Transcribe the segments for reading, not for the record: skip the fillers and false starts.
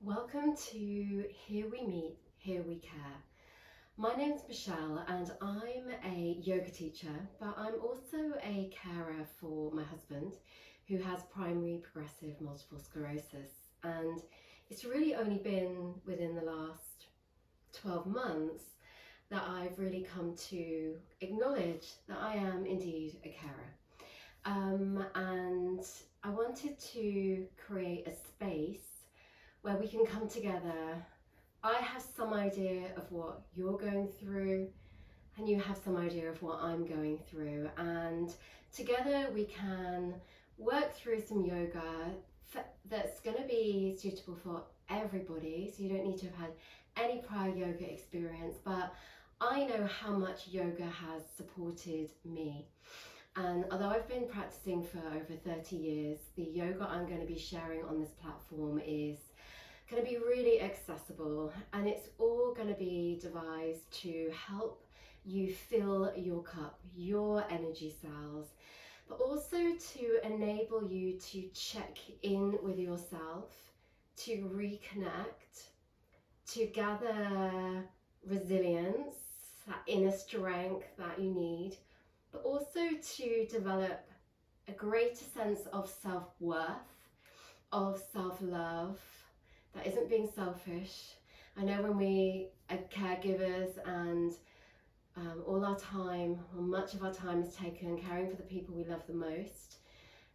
Welcome to Here We Meet, Here We Care. My name's Michelle and I'm a yoga teacher, but I'm also a carer for my husband who has primary progressive multiple sclerosis. And it's really only been within the last 12 months that I've really come to acknowledge that I am indeed a carer. And I wanted to create a space where we can come together. I have some idea of what you're going through and you have some idea of what I'm going through, and together we can work through some yoga that's going to be suitable for everybody, so you don't need to have had any prior yoga experience, but I know how much yoga has supported me. And although I've been practicing for over 30 years, the yoga I'm going to be sharing on this platform is going to be really accessible, and it's all going to be devised to help you fill your cup, your energy cells, but also to enable you to check in with yourself, to reconnect, to gather resilience, that inner strength that you need, but also to develop a greater sense of self-worth, of self-love, that isn't being selfish. I know when we are caregivers and all our time, or much of our time is taken caring for the people we love the most,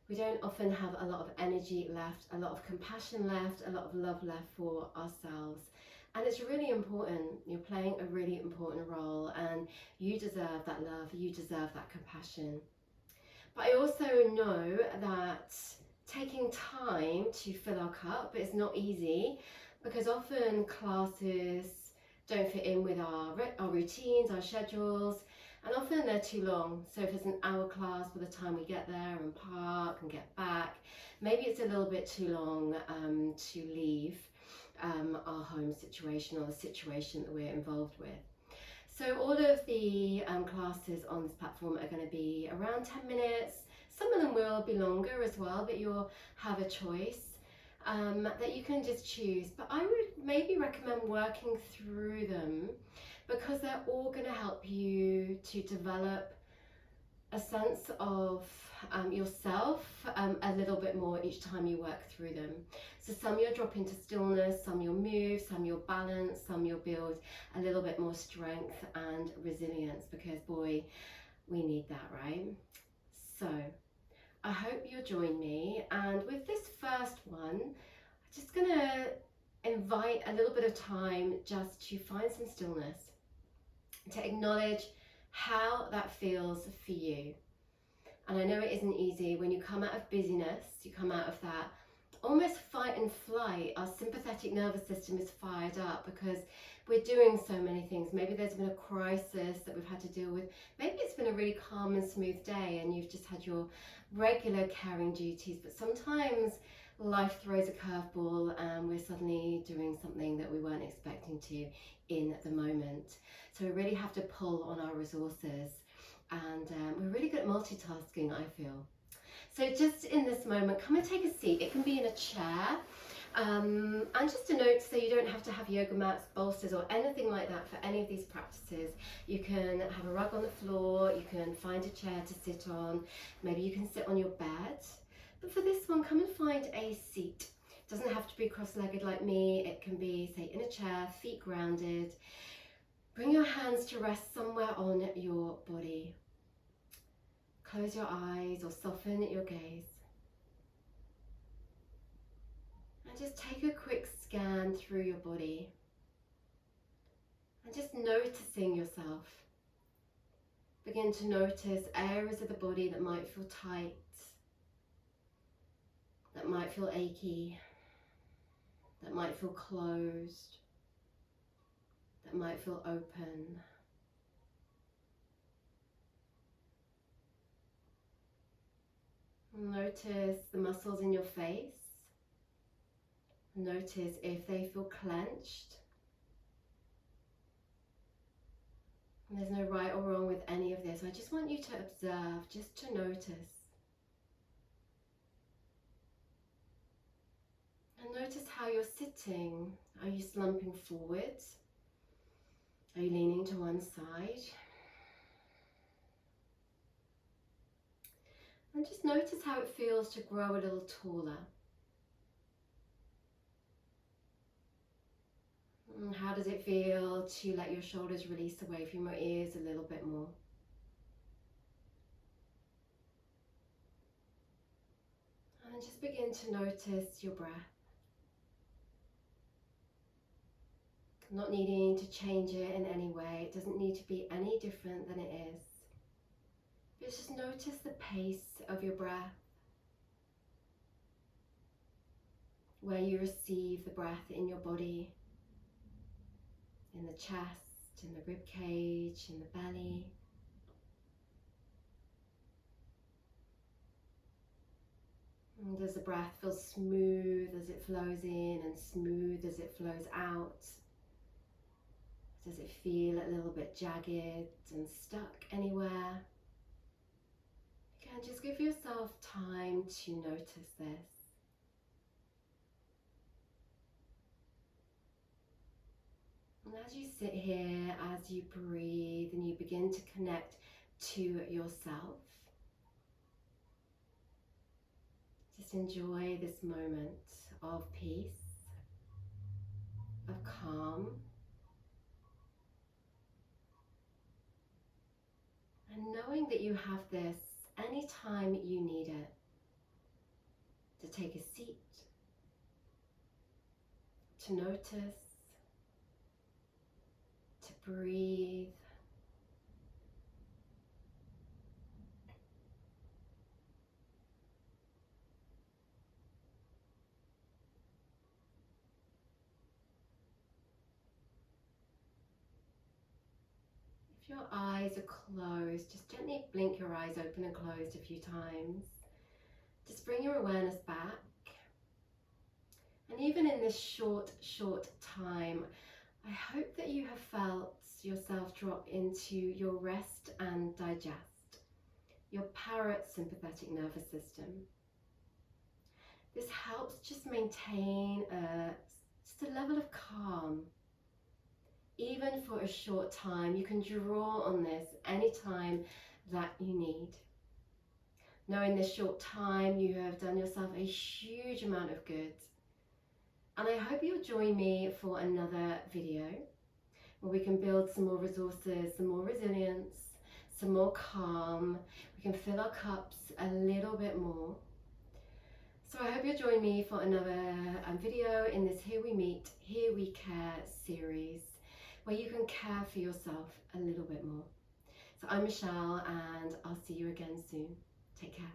we don't often have a lot of energy left, a lot of compassion left, a lot of love left for ourselves. And it's really important. You're playing a really important role and you deserve that love, you deserve that compassion. But I also know that taking time to fill our cup is not easy, because often classes don't fit in with our routines, our schedules, and often they're too long. So if it's an hour class, by the time we get there and park and get back, maybe it's a little bit too long to leave our home situation or the situation that we're involved with. So all of the classes on this platform are going to be around 10 minutes. Some of them will be longer as well, but you'll have a choice that you can just choose. But I would maybe recommend working through them, because they're all going to help you to develop a sense of yourself a little bit more each time you work through them. So some you'll drop into stillness, some you'll move, some you'll balance, some you'll build a little bit more strength and resilience, because boy, we need that, right? So I hope you'll join me, and with this first one, I'm just going to invite a little bit of time just to find some stillness, to acknowledge how that feels for you. And I know it isn't easy when you come out of busyness, you come out of that almost fight and flight. Our sympathetic nervous system is fired up because we're doing so many things. Maybe there's been a crisis that we've had to deal with. Maybe it's been a really calm and smooth day and you've just had your regular caring duties, but sometimes life throws a curveball and we're suddenly doing something that we weren't expecting to in the moment. So we really have to pull on our resources, and we're really good at multitasking, I feel. So just in this moment, come and take a seat. It can be in a chair. And just a note, so you don't have to have yoga mats, bolsters or anything like that for any of these practices. You can have a rug on the floor, you can find a chair to sit on, maybe you can sit on your bed. But for this one, come and find a seat. It doesn't have to be cross-legged like me, it can be, say, in a chair, feet grounded. Bring your hands to rest somewhere on your body. Close your eyes or soften your gaze. And just take a quick scan through your body and just noticing yourself. Begin to notice areas of the body that might feel tight, that might feel achy, that might feel closed, that might feel open. Notice the muscles in your face. Notice if they feel clenched. And there's no right or wrong with any of this. I just want you to observe, just to notice. And notice how you're sitting. Are you slumping forward? Are you leaning to one side? And just notice how it feels to grow a little taller. And how does it feel to let your shoulders release away from your ears a little bit more? And just begin to notice your breath. Not needing to change it in any way. It doesn't need to be any different than it is. But just notice the pace of your breath. Where you receive the breath in your body. In the chest, in the rib cage, in the belly. And does the breath feel smooth as it flows in and smooth as it flows out? Does it feel a little bit jagged and stuck anywhere? Again, just give yourself time to notice this. And as you sit here, as you breathe and you begin to connect to yourself, just enjoy this moment of peace, of calm, and knowing that you have this anytime you need it. To take a seat, to notice, to breathe. If your eyes are closed, just gently blink your eyes open and closed a few times. Just bring your awareness back. And even in this short time, I hope that you have felt yourself drop into your rest and digest, your parasympathetic nervous system. This helps just maintain just a level of calm. Even for a short time, you can draw on this anytime that you need. Knowing this short time, you have done yourself a huge amount of good. And I hope you'll join me for another video where we can build some more resources, some more resilience, some more calm. We can fill our cups a little bit more. So I hope you'll join me for another video in this Here We Meet, Here We Care series, where you can care for yourself a little bit more. So I'm Michelle, and I'll see you again soon. Take care.